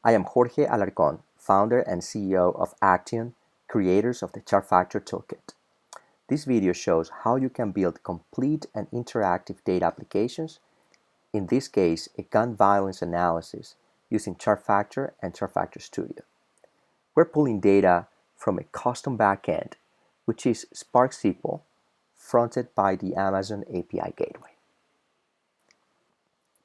I am Jorge Alarcón, founder and CEO of Aktiun, creators of the ChartFactor toolkit. This video shows how you can build complete and interactive data applications, in this case a gun violence analysis using ChartFactor and ChartFactor Studio. We're pulling data from a custom backend, which is Spark SQL, fronted by the Amazon API Gateway.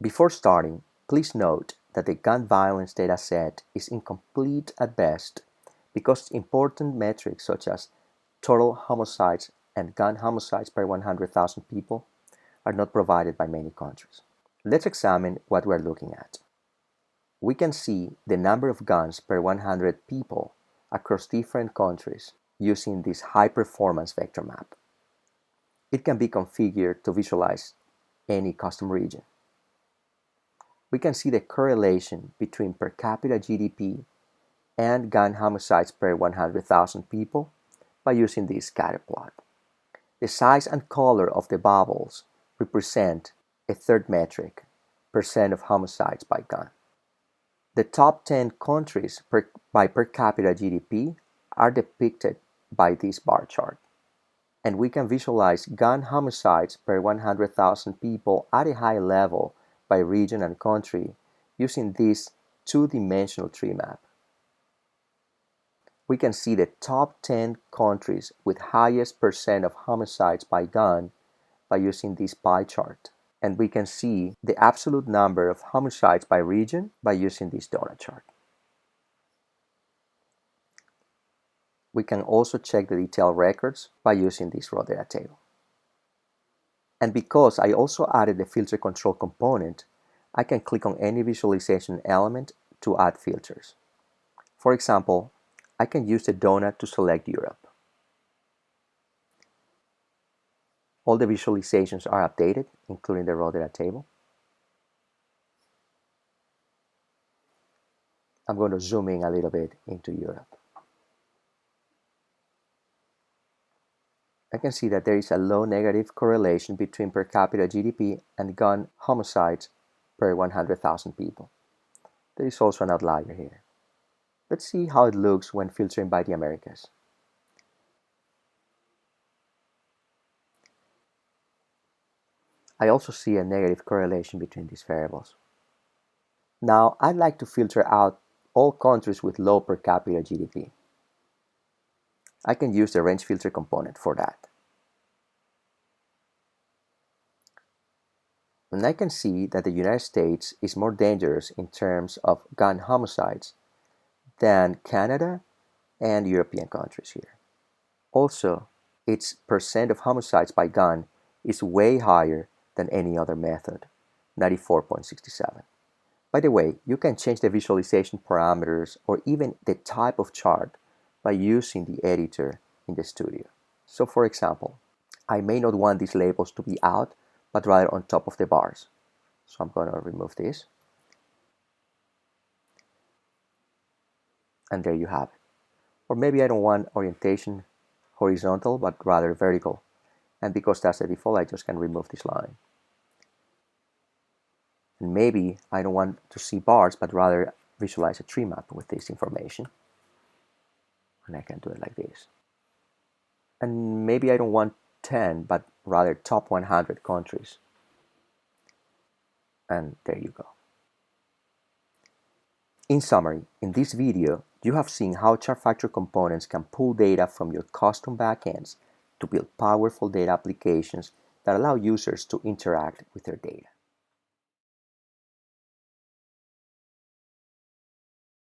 Before starting, please note that the gun violence dataset is incomplete at best because important metrics such as total homicides and gun homicides per 100,000 people are not provided by many countries. Let's examine what we're looking at. We can see the number of guns per 100 people across different countries using this high-performance vector map. It can be configured to visualize any custom region. We can see the correlation between per capita GDP and gun homicides per 100,000 people by using this scatter plot. The size and color of the bubbles represent a third metric, percent of homicides by gun. The top 10 countries by per capita GDP are depicted by this bar chart. And we can visualize gun homicides per 100,000 people at a high level by region and country using this two-dimensional tree map. We can see the top 10 countries with highest percent of homicides by gun by using this pie chart. And we can see the absolute number of homicides by region by using this donut chart. We can also check the detailed records by using this raw data table. And because I also added the filter control component, I can click on any visualization element to add filters. For example, I can use the donut to select Europe. All the visualizations are updated, including the raw data table. I'm going to zoom in a little bit into Europe. I can see that there is a low negative correlation between per capita GDP and gun homicides per 100,000 people. There is also an outlier here. Let's see how it looks when filtering by the Americas. I also see a negative correlation between these variables. Now, I'd like to filter out all countries with low per capita GDP. I can use the range filter component for that. And I can see that the United States is more dangerous in terms of gun homicides than Canada and European countries here. Also, its percent of homicides by gun is way higher than any other method, 94.67. By the way, you can change the visualization parameters or even the type of chart by using the editor in the studio. So for example, I may not want these labels to be out, but rather on top of the bars. So I'm going to remove this. And there you have it. Or maybe I don't want orientation horizontal, but rather vertical. And because that's the default, I just can remove this line. And maybe I don't want to see bars, but rather visualize a tree map with this information. And I can do it like this. And maybe I don't want 10, but rather top 100 countries. And there you go. In summary, in this video, you have seen how ChartFactor components can pull data from your custom backends to build powerful data applications that allow users to interact with their data.